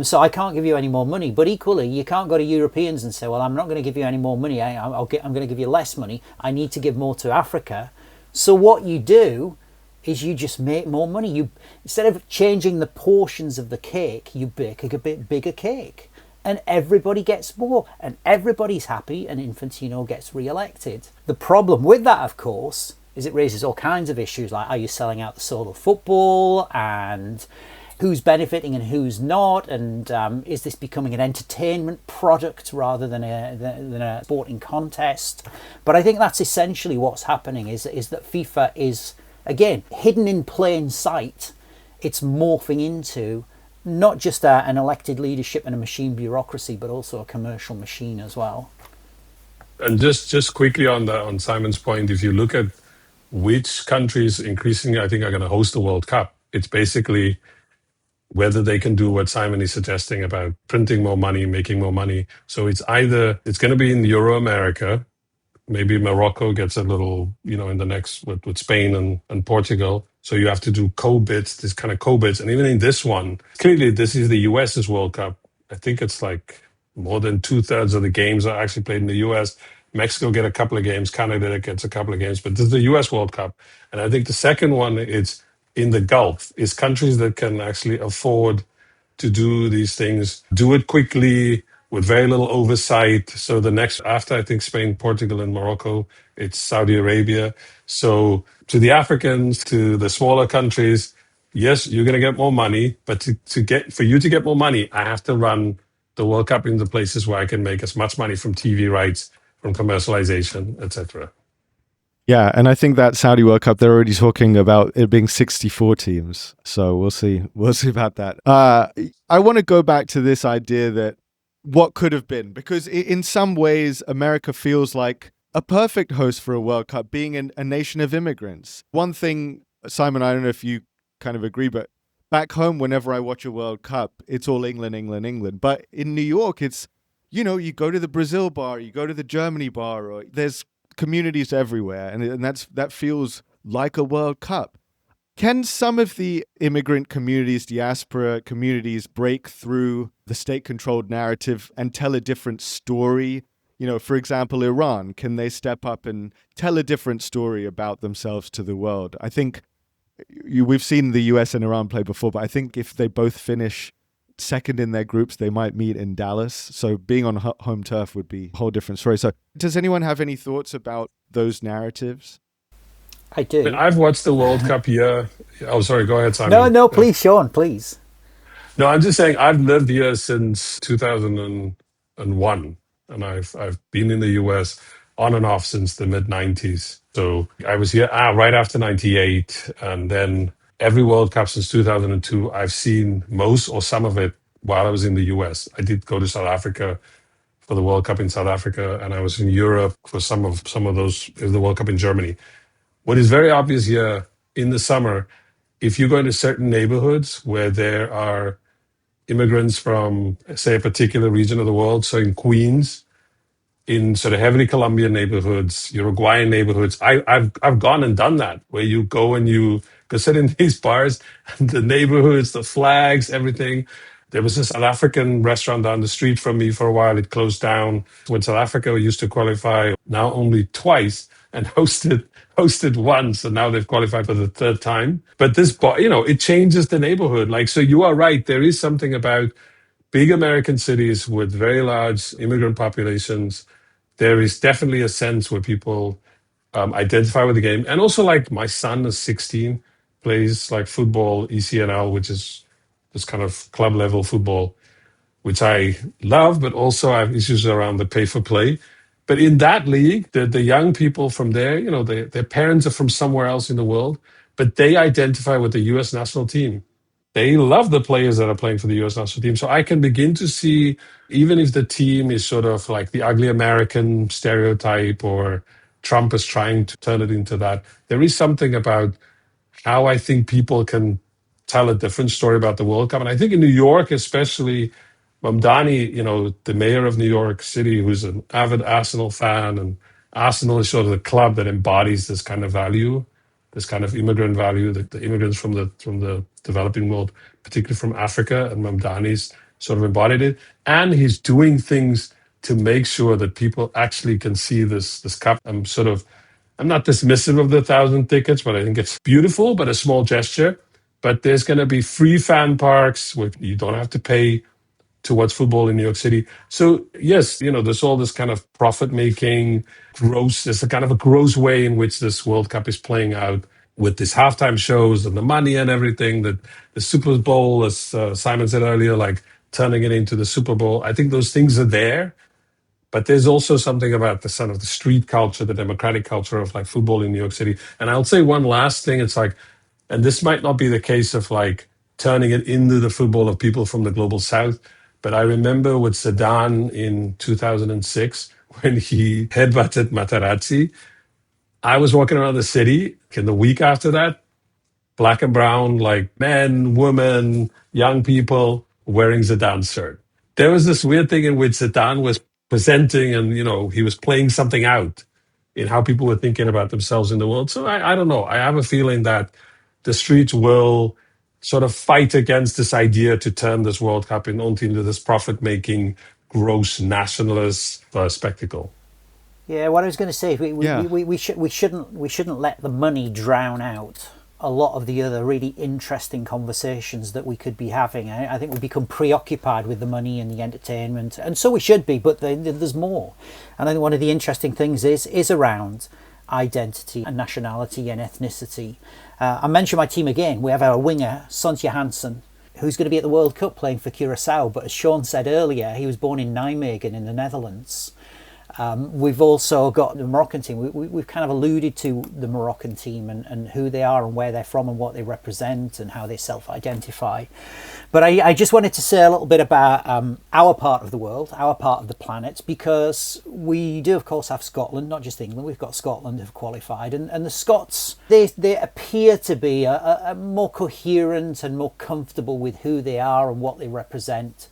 So I can't give you any more money. But equally, you can't go to Europeans and say, well, I'm not going to give you any more money. I'm going to give you less money. I need to give more to Africa. So what you do is you just make more money. Instead of changing the portions of the cake, you bake a bit bigger cake. And everybody gets more. And everybody's happy. And Infantino gets re-elected. The problem with that, of course, is it raises all kinds of issues, like, are you selling out the soul of football? And who's benefiting and who's not, and is this becoming an entertainment product rather than a sporting contest? But I think that's essentially what's happening, is that FIFA is, again, hidden in plain sight. It's morphing into not just an elected leadership and a machine bureaucracy, but also a commercial machine as well. And just quickly on Simon's point, if you look at which countries increasingly, I think, are going to host the World Cup, it's basically whether they can do what Simon is suggesting about printing more money, making more money. So it's going to be in Euro America, Maybe Morocco gets a little, in the next with Spain and Portugal. So you have to do co-bids, this kind of co-bids. And even in this one, clearly this is the US's World Cup. I think it's like more than 2/3 of the games are actually played in the US. Mexico get a couple of games, Canada gets a couple of games, but this is the US World Cup. And I think the second one is in the Gulf, is countries that can actually afford to do these things, do it quickly with very little oversight. So the next, after I think Spain, Portugal, and Morocco, it's Saudi Arabia. So to the Africans, to the smaller countries, yes, you're going to get more money, but for you to get more money, I have to run the World Cup in the places where I can make as much money from TV rights, from commercialization, etc. Yeah, and I think that Saudi World Cup, they're already talking about it being 64 teams. So we'll see. We'll see about that. I want to go back to this idea that what could have been, because in some ways, America feels like a perfect host for a World Cup, being a nation of immigrants. One thing, Simon, I don't know if you kind of agree, but back home, whenever I watch a World Cup, it's all England, England, England. But in New York, it's, you go to the Brazil bar, you go to the Germany bar, or there's communities everywhere, and that feels like a World Cup. Can some of the immigrant communities, diaspora communities, break through the state-controlled narrative and tell a different story? For example, Iran, can they step up and tell a different story about themselves to the world? I think we've seen the US and Iran play before, but I think if they both finish second in their groups, they might meet in Dallas. So being on home turf would be a whole different story. So does anyone have any thoughts about those narratives? I do. I've watched the World Cup here. Oh, sorry. Go ahead, Simon. No, please, Sean, please. No, I'm just saying I've lived here since 2001, and I've been in the US on and off since the mid 90s. So I was here right after 98, and then every World Cup since 2002, I've seen most or some of it while I was in the US. I did go to South Africa for the World Cup in South Africa, and I was in Europe for some of those, the World Cup in Germany. What is very obvious here in the summer, if you go into certain neighborhoods where there are immigrants from, say, a particular region of the world. So in Queens, in sort of heavily Colombian neighborhoods, Uruguayan neighborhoods, I've gone and done that, where you go and you go sit in these bars, and the neighborhoods, the flags, everything. There was a South African restaurant down the street from me for a while. It closed down when South Africa used to qualify, now only twice, and hosted once, and now they've qualified for the third time. But this, it changes the neighborhood. Like, so you are right. There is something about big American cities with very large immigrant populations. There is definitely a sense where people identify with the game. And also, like, my son is 16, plays like football, ECNL, which is this kind of club level football, which I love, but also I have issues around the pay for play. But in that league, the young people from there, their parents are from somewhere else in the world, but they identify with the US national team. They love the players that are playing for the US national team. So I can begin to see, even if the team is sort of like the ugly American stereotype, or Trump is trying to turn it into that, there is something about how I think people can tell a different story about the World Cup. And I think in New York, especially, Mamdani, the mayor of New York City, who's an avid Arsenal fan, and Arsenal is sort of the club that embodies this kind of value, this kind of immigrant value, the immigrants from the developing world, particularly from Africa, and Mamdani's sort of embodied it. And he's doing things to make sure that people actually can see this cup. I'm not dismissive of the 1,000 tickets, but I think it's beautiful, but a small gesture. But there's going to be free fan parks where you don't have to pay to watch football in New York City. So yes, there's all this kind of profit making, there's a kind of a gross way in which this World Cup is playing out, with these halftime shows and the money and everything, that the Super Bowl, as Simon said earlier, like turning it into the Super Bowl. I think those things are there. But there's also something about the sort of the street culture, the democratic culture of like football in New York City. And I'll say one last thing. It's like, and this might not be the case of like turning it into the football of people from the global south, but I remember with Zidane in 2006, when he headbutted Materazzi, I was walking around the city in the week after that, black and brown, like men, women, young people wearing Zidane's shirt. There was this weird thing in which Zidane was presenting, and he was playing something out, in how people were thinking about themselves in the world. So I don't know. I have a feeling that the streets will sort of fight against this idea to turn this World Cup into this profit-making, gross nationalist spectacle. Yeah, what I was going to say, Yeah. we shouldn't let the money drown out a lot of the other really interesting conversations that we could be having. I think we become preoccupied with the money and the entertainment, and so we should be. But there's more, and I think one of the interesting things is around identity and nationality and ethnicity. I mention my team again. We have our winger Son Johansson, who's going to be at the World Cup playing for Curacao. But as Sean said earlier, he was born in Nijmegen in the Netherlands. We've also got the Moroccan team. We've kind of alluded to the Moroccan team and who they are and where they're from and what they represent and how they self-identify. But I just wanted to say a little bit about our part of the world, our part of the planet, because we do, of course, have Scotland, not just England. We've got Scotland who've qualified. And the Scots, they appear to be a more coherent and more comfortable with who they are and what they represent.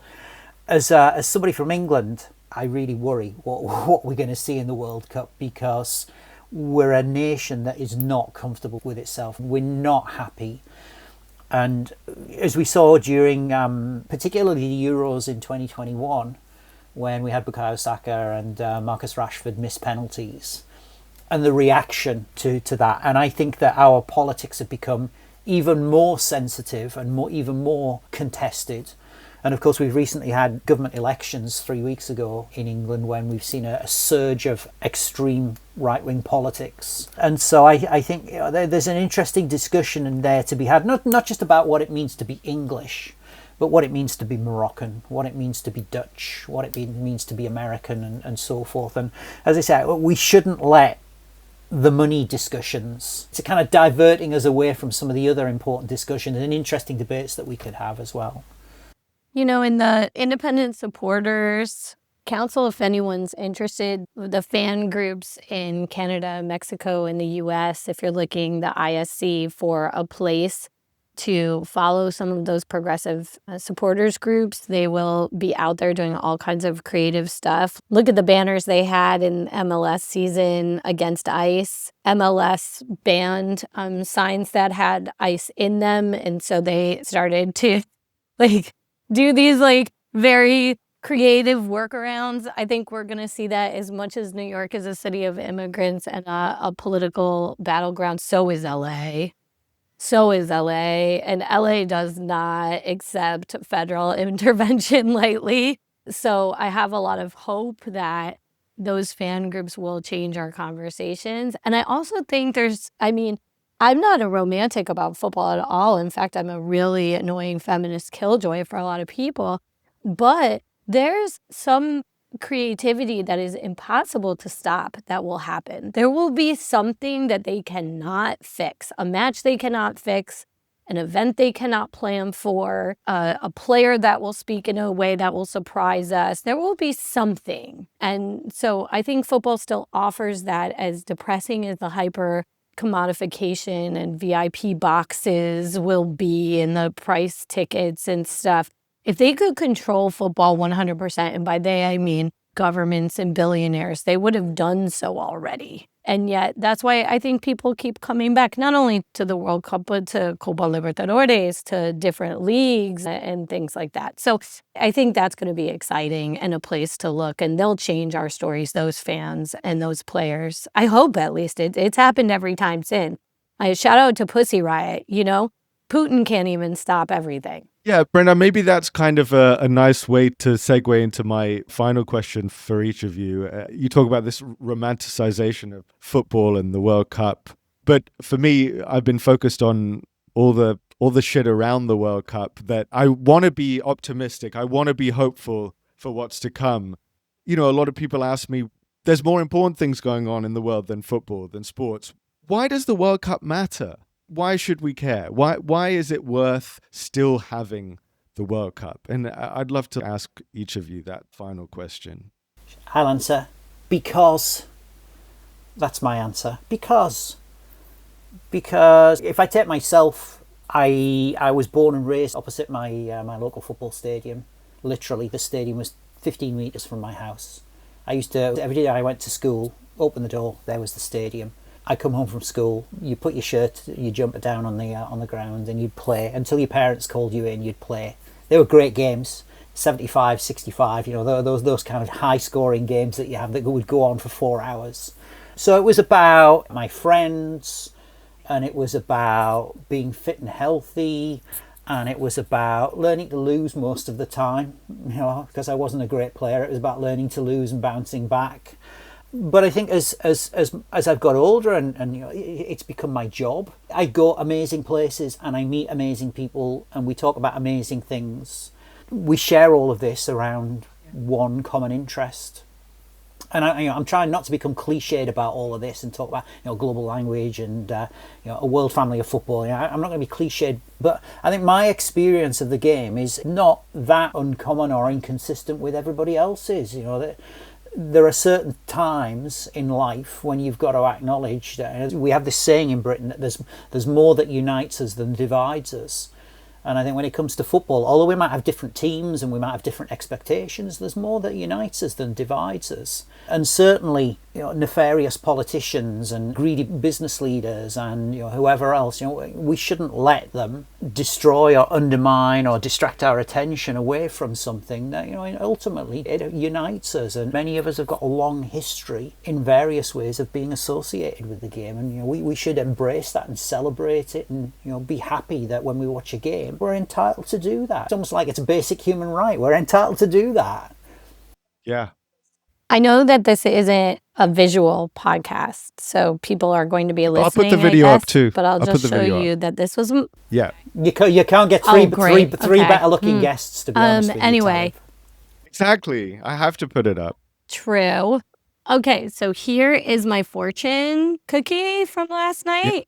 As somebody from England, I really worry what we're going to see in the World Cup, because we're a nation that is not comfortable with itself. We're not happy. And as we saw during particularly the Euros in 2021, when we had Bukayo Saka and Marcus Rashford miss penalties, and the reaction to that. And I think that our politics have become even more sensitive and even more contested. And of course, we've recently had government elections 3 weeks ago in England, when we've seen a surge of extreme right-wing politics. And so I think there's an interesting discussion in there to be had, not just about what it means to be English, but what it means to be Moroccan, what it means to be Dutch, what it means to be American, and so forth. And as I say, we shouldn't let the money discussions to kind of diverting us away from some of the other important discussions and interesting debates that we could have as well. You know, in the Independent Supporters Council, if anyone's interested, the fan groups in Canada, Mexico, and the US, if you're looking the ISC for a place to follow some of those progressive supporters groups, they will be out there doing all kinds of creative stuff. Look at the banners they had in MLS season against ICE. MLS banned signs that had ICE in them, and so they started to do these very creative workarounds. I think we're going to see that. As much as New York is a city of immigrants and a political battleground, so is LA. So is LA. And LA does not accept federal intervention lightly. So I have a lot of hope that those fan groups will change our conversations. And I also think I'm not a romantic about football at all. In fact, I'm a really annoying feminist killjoy for a lot of people. But there's some creativity that is impossible to stop that will happen. There will be something that they cannot fix, a match they cannot fix, an event they cannot plan for, a player that will speak in a way that will surprise us. There will be something. And so I think football still offers that, as depressing as the hyper commodification and VIP boxes will be in the price tickets and stuff. If they could control football 100%, and by they I mean governments and billionaires, they would have done so already. And yet that's why I think people keep coming back, not only to the World Cup, but to Copa Libertadores, to different leagues and things like that. So I think that's going to be exciting and a place to look, and they'll change our stories, those fans and those players. I hope, at least. It's happened every time since. Shout out to Pussy Riot, Putin can't even stop everything. Yeah, Brenda, maybe that's kind of a nice way to segue into my final question for each of you. You talk about this romanticization of football and the World Cup, but for me, I've been focused on all the shit around the World Cup, that I want to be optimistic. I want to be hopeful for what's to come. A lot of people ask me, there's more important things going on in the world than football, than sports. Why does the World Cup matter? Why should we care? Why is it worth still having the World Cup? And I'd love to ask each of you that final question. I'll answer. Because. That's my answer. Because if I take myself, I was born and raised opposite my local football stadium. Literally, the stadium was 15 metres from my house. I used to, every day I went to school, open the door, there was the stadium. I come home from school, you put your shirt, you jumper down on the ground and you'd play until your parents called you in, you'd play. They were great games, 75, 65, those kind of high scoring games that you have that would go on for 4 hours. So it was about my friends, and it was about being fit and healthy, and it was about learning to lose most of the time, because I wasn't a great player. It was about learning to lose and bouncing back. But I think as I've got older and it's become my job, I go amazing places and I meet amazing people and we talk about amazing things. We share all of this around one common interest. And I'm trying not to become cliched about all of this and talk about global language and a world family of football. I'm not going to be cliched, but I think my experience of the game is not that uncommon or inconsistent with everybody else's. There are certain times in life when you've got to acknowledge that we have this saying in Britain that there's more that unites us than divides us. And I think when it comes to football, although we might have different teams and we might have different expectations, there's more that unites us than divides us. And certainly, nefarious politicians and greedy business leaders and whoever else, we shouldn't let them destroy or undermine or distract our attention away from something that ultimately it unites us. And many of us have got a long history in various ways of being associated with the game, and we should embrace that and celebrate it, and be happy that when we watch a game we're entitled to do that. It's almost like it's a basic human right. We're entitled to do that. Yeah. I know that this isn't a visual podcast, so people are going to be listening. I'll put the video up too. But I'll just show you that this was. Yeah. You can't get three better looking guests, to be honest with you. Anyway. Exactly. I have to put it up. True. Okay, so here is my fortune cookie from last night,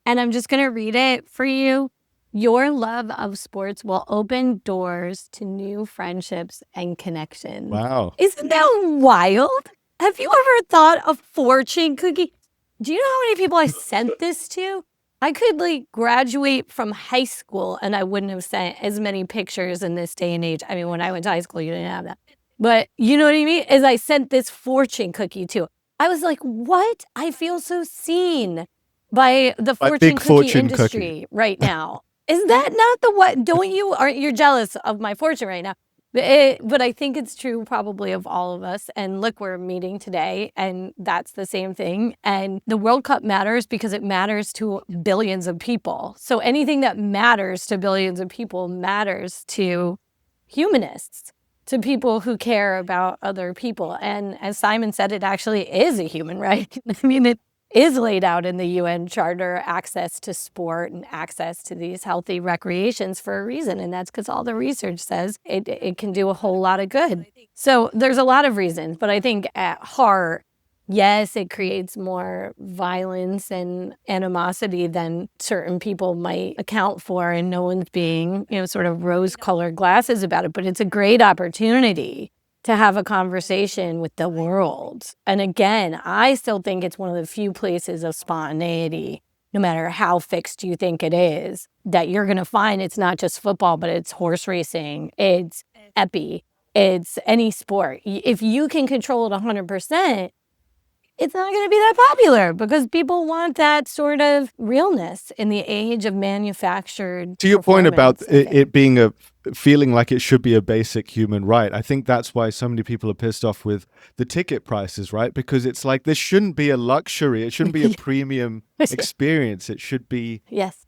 and I'm just going to read it for you. Your love of sports will open doors to new friendships and connections. Wow. Isn't that wild? Have you ever thought of fortune cookie? Do you know how many people I sent this to? I could graduate from high school and I wouldn't have sent as many pictures in this day and age. I mean, when I went to high school, you didn't have that. But you know what I mean? As I sent this fortune cookie to, I was like, what? I feel so seen by the fortune cookie industry right now. Is that not the what? Aren't you jealous of my fortune right now? But I think it's true probably of all of us. And look, we're meeting today and that's the same thing. And the World Cup matters because it matters to billions of people. So anything that matters to billions of people matters to humanists, to people who care about other people. And as Simon said, it actually is a human right. I mean, it is laid out in the UN Charter, access to sport and access to these healthy recreations for a reason. And that's because all the research says it can do a whole lot of good. So there's a lot of reasons, but I think at heart, yes, it creates more violence and animosity than certain people might account for, and no one's being, sort of rose-colored glasses about it, but it's a great opportunity to have a conversation with the world. And again, I still think it's one of the few places of spontaneity, no matter how fixed you think it is, that you're going to find. It's not just football, but it's horse racing, it's epi, it's any sport. If you can control it 100%, it's not going to be that popular because people want that sort of realness in the age of manufactured. To your point about it being feeling like it should be a basic human right, I think that's why so many people are pissed off with the ticket prices, right? Because it's like this shouldn't be a luxury. It shouldn't be a premium experience. It should be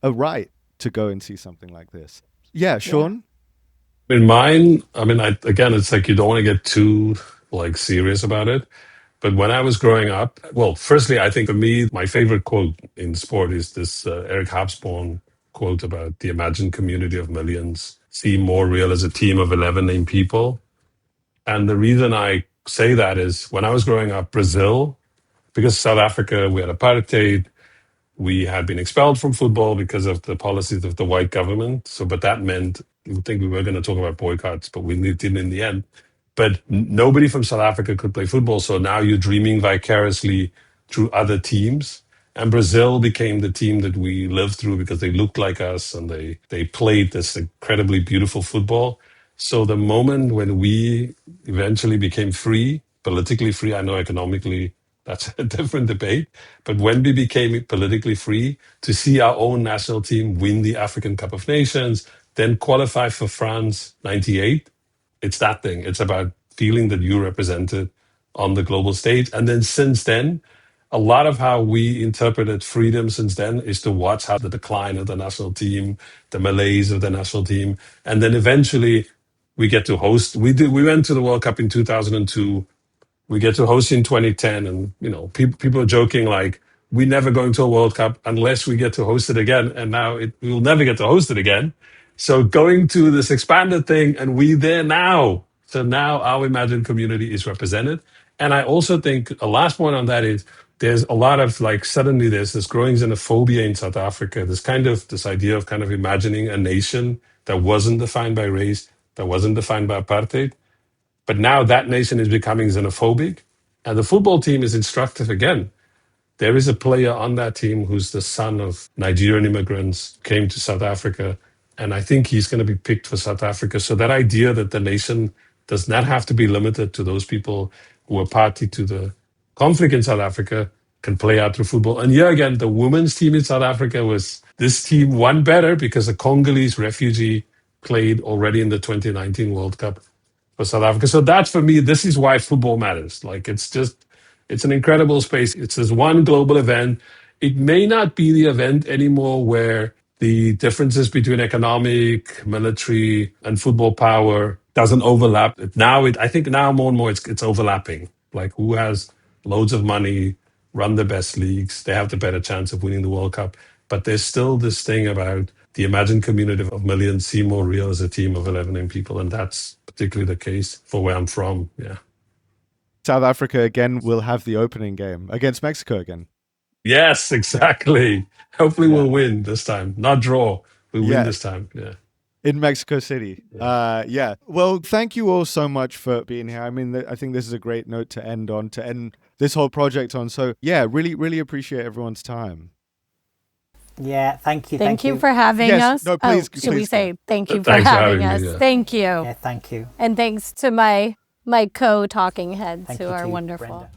a right to go and see something like this. Yeah, Sean? In mine, again, it's like you don't want to get too serious about it. But when I was growing up, well, firstly, I think for me, my favorite quote in sport is this Eric Hobsbawm quote about the imagined community of millions seem more real as a team of 11 named people. And the reason I say that is when I was growing up, Brazil, because South Africa, we had apartheid, we had been expelled from football because of the policies of the white government. But that meant, you would think we were going to talk about boycotts, but we didn't in the end. But nobody from South Africa could play football. So now you're dreaming vicariously through other teams. And Brazil became the team that we lived through because they looked like us and they played this incredibly beautiful football. So the moment when we eventually became free, politically free. I know economically that's a different debate. But when we became politically free, to see our own national team win the African Cup of Nations, then qualify for France 98, it's that thing. It's about feeling that you're represented on the global stage. And then since then, a lot of how we interpreted freedom since then is to watch how the decline of the national team, the malaise of the national team, and then eventually we get to host. We went to the World Cup in 2002. We get to host in 2010, and people are joking like we're never going to a World Cup unless we get to host it again. And now we will never get to host it again. So going to this expanded thing, and we there now. So now our imagined community is represented. And I also think a last point on that is there's a lot of like suddenly there's this growing xenophobia in South Africa. This idea of kind of imagining a nation that wasn't defined by race, that wasn't defined by apartheid. But now that nation is becoming xenophobic, and the football team is instructive again. There is a player on that team who's the son of Nigerian immigrants, came to South Africa, and I think he's going to be picked for South Africa. So that idea that the nation does not have to be limited to those people who are party to the conflict in South Africa can play out through football. And here again, the women's team in South Africa this team won better because a Congolese refugee played already in the 2019 World Cup for South Africa. So that for me, this is why football matters. Like it's an incredible space. It's this one global event. It may not be the event anymore where the differences between economic, military, and football power doesn't overlap. I think now more and more it's overlapping. Like who has loads of money, run the best leagues, they have the better chance of winning the World Cup. But there's still this thing about the imagined community of millions seem more real as a team of 11 people. And that's particularly the case for where I'm from. Yeah. South Africa again will have the opening game against Mexico again. Yes, exactly. Hopefully we'll win this time. Not draw. We'll win this time. Yeah. In Mexico City. Yeah. Well, thank you all so much for being here. I mean, I think this is a great note to end on, to end this whole project on. So yeah, really, really appreciate everyone's time. Yeah, thank you. Thank you for having us. No, please, should we say thank you for Thanks for having having us? me, yeah. Thank you. Yeah, thank you. And thanks to my co-talking heads Thank who you are too, wonderful. Brenda.